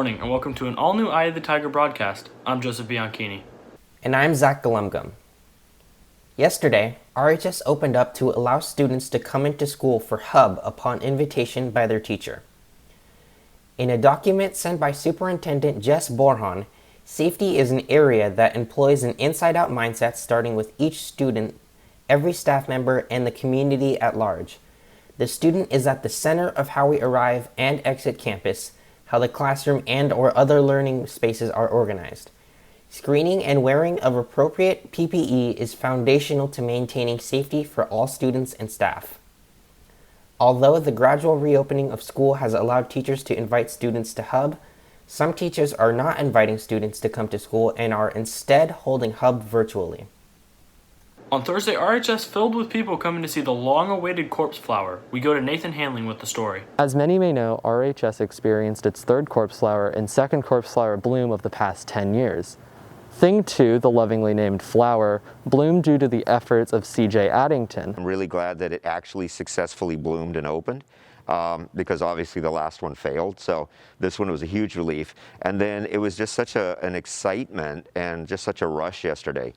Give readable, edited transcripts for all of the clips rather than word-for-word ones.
morning and welcome to an all-new Eye of the Tiger broadcast. I'm Joseph Bianchini. And I'm Zach Galumgum. Yesterday, RHS opened up to allow students to come into school for Hub upon invitation by their teacher. In a document sent by Superintendent Jess Borhan, safety is an area that employs an inside-out mindset starting with each student, every staff member, and the community at large. The student is at the center of how we arrive and exit campus, how the classroom and or other learning spaces are organized. Screening and wearing of appropriate PPE is foundational to maintaining safety for all students and staff. Although the gradual reopening of school has allowed teachers to invite students to Hub, some teachers are not inviting students to come to school and are instead holding Hub virtually. On Thursday, RHS filled with people coming to see the long-awaited corpse flower. We go to Nathan Handling with the story. As many may know, RHS experienced its third corpse flower and second corpse flower bloom of the past 10 years. Thing 2, the lovingly named flower, bloomed due to the efforts of CJ Addington. I'm really glad that it actually successfully bloomed and opened because obviously the last one failed. So this one was a huge relief. And then it was just such an excitement and just such a rush yesterday.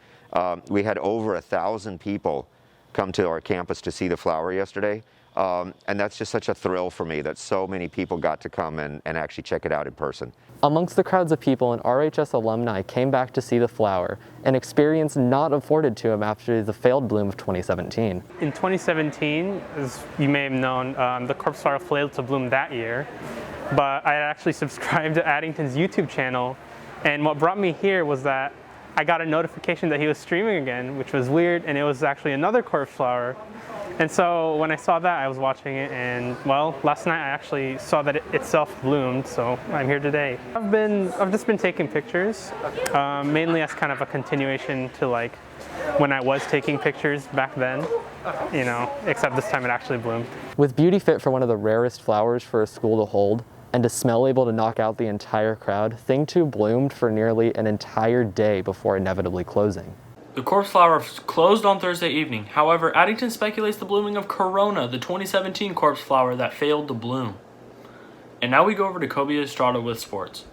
We had over 1,000 people come to our campus to see the flower yesterday. And that's just such a thrill for me that so many people got to come and actually check it out in person. Amongst the crowds of people, an RHS alumni came back to see the flower, an experience not afforded to him after the failed bloom of 2017. In 2017, as you may have known, the corpse flower failed to bloom that year, but I actually subscribed to Addington's YouTube channel, and what brought me here was that I got a notification that he was streaming again, which was weird, and it was actually another corpse flower. And so when I saw that, I was watching it, and well, last night I actually saw that it itself bloomed, so I'm here today. I've just been taking pictures, mainly as kind of a continuation to like when I was taking pictures back then, you know, except this time it actually bloomed. With beauty fit for one of the rarest flowers for a school to hold, and a smell able to knock out the entire crowd, Thing 2 bloomed for nearly an entire day before inevitably closing. The corpse flower closed on Thursday evening. However, Addington speculates the blooming of Corona, the 2017 corpse flower that failed to bloom. And now we go over to Kobe Estrada with sports.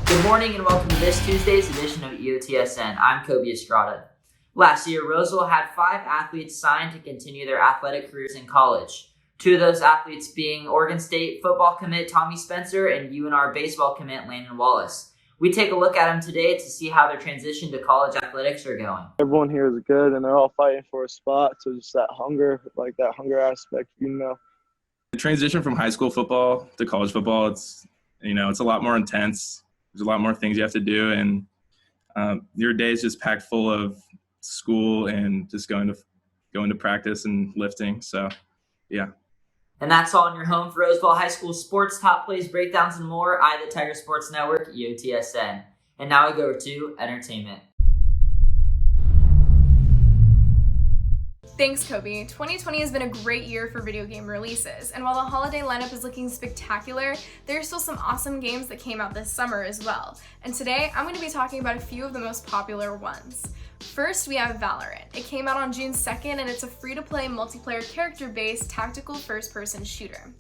Good morning and welcome to this Tuesday's edition of EOTSN. I'm Kobe Estrada. Last year, Roseville had 5 athletes signed to continue their athletic careers in college. 2 of those athletes being Oregon State football commit Tommy Spencer and UNR baseball commit Landon Wallace. We take a look at them today to see how their transition to college athletics are going. Everyone here is good and they're all fighting for a spot, so just that hunger aspect, you know. The transition from high school football to college football, it's a lot more intense. There's a lot more things you have to do, and your day is just packed full of school and just going to practice and lifting. So, yeah. And that's all in your home for Roseville High School sports, top plays, breakdowns, and more. Eye of the Tiger Sports Network, EOTSN. And now we go to entertainment. Thanks, Kobe. 2020 has been a great year for video game releases, and while the holiday lineup is looking spectacular, there are still some awesome games that came out this summer as well. And today, I'm going to be talking about a few of the most popular ones. First, we have Valorant. It came out on June 2nd, and it's a free-to-play multiplayer character-based tactical first-person shooter.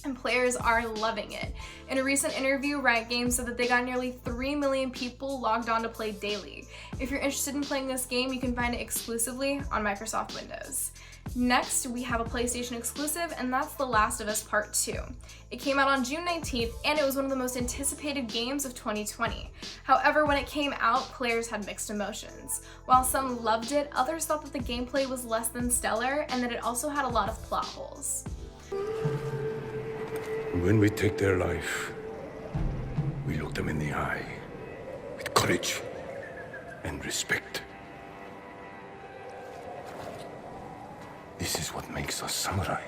And players are loving it. In a recent interview, Riot Games said that they got nearly 3 million people logged on to play daily. If you're interested in playing this game, you can find it exclusively on Microsoft Windows. Next, we have a PlayStation exclusive, and that's The Last of Us Part 2. It came out on June 19th, and it was one of the most anticipated games of 2020. However, when it came out, players had mixed emotions. While some loved it, others thought that the gameplay was less than stellar, and that it also had a lot of plot holes. When we take their life, we look them in the eye with courage and respect. This is what makes us samurai.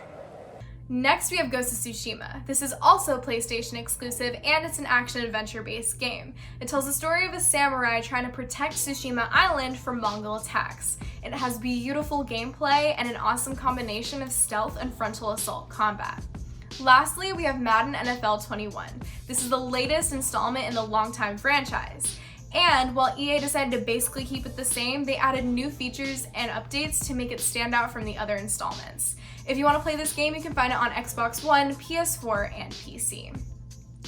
Next, we have Ghost of Tsushima. This is also a PlayStation exclusive, and it's an action-adventure-based game. It tells the story of a samurai trying to protect Tsushima Island from Mongol attacks. It has beautiful gameplay and an awesome combination of stealth and frontal assault combat. Lastly, we have Madden NFL 21. This is the latest installment in the longtime franchise. And while EA decided to basically keep it the same, they added new features and updates to make it stand out from the other installments. If you want to play this game, you can find it on Xbox One, PS4, and PC.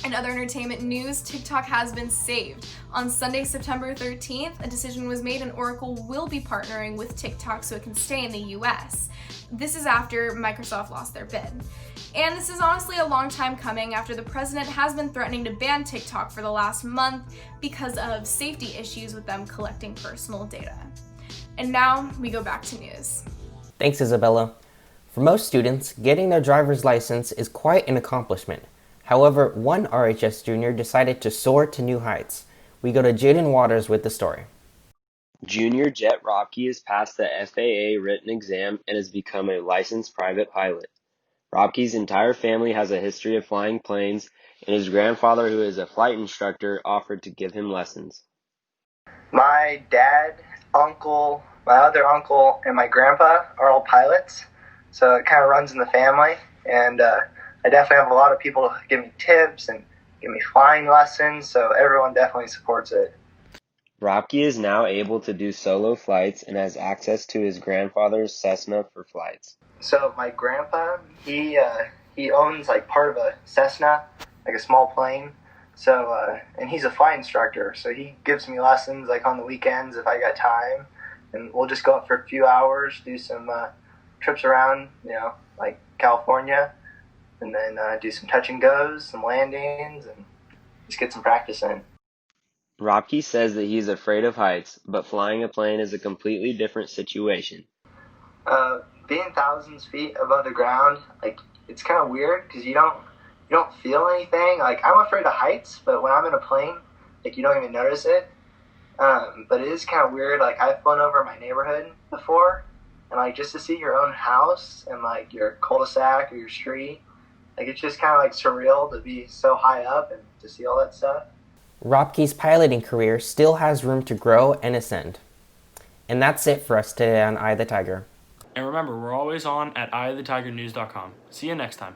In other entertainment news, TikTok has been saved. On Sunday, September 13th, a decision was made and Oracle will be partnering with TikTok so it can stay in the US. This is after Microsoft lost their bid. And this is honestly a long time coming after the president has been threatening to ban TikTok for the last month because of safety issues with them collecting personal data. And now we go back to news. Thanks, Isabella. For most students, getting their driver's license is quite an accomplishment. However, one RHS junior decided to soar to new heights. We go to Jaden Waters with the story. Junior Jet Ropke has passed the FAA written exam and has become a licensed private pilot. Ropke's entire family has a history of flying planes, and his grandfather, who is a flight instructor, offered to give him lessons. My dad, uncle, my other uncle, and my grandpa are all pilots, so it kind of runs in the family, and I definitely have a lot of people who give me tips and give me flying lessons, so everyone definitely supports it. Ropke is now able to do solo flights and has access to his grandfather's Cessna for flights. So my grandpa, he owns like part of a Cessna, like a small plane. So and he's a flight instructor, so he gives me lessons like on the weekends if I got time, and we'll just go up for a few hours, do some trips around, like California, and then do some touch and goes, some landings, and just get some practice in. Ropke says that he's afraid of heights, but flying a plane is a completely different situation. Being thousands of feet above the ground, like, it's kind of weird because you don't feel anything. Like, I'm afraid of heights, but when I'm in a plane, like, you don't even notice it. But it is kind of weird. Like, I've flown over my neighborhood before, and like just to see your own house and like your cul-de-sac or your street, like it's just kind of like surreal to be so high up and to see all that stuff. Ropke's piloting career still has room to grow and ascend. And that's it for us today on Eye of the Tiger. And remember, we're always on at eyeofthetigernews.com. See you next time.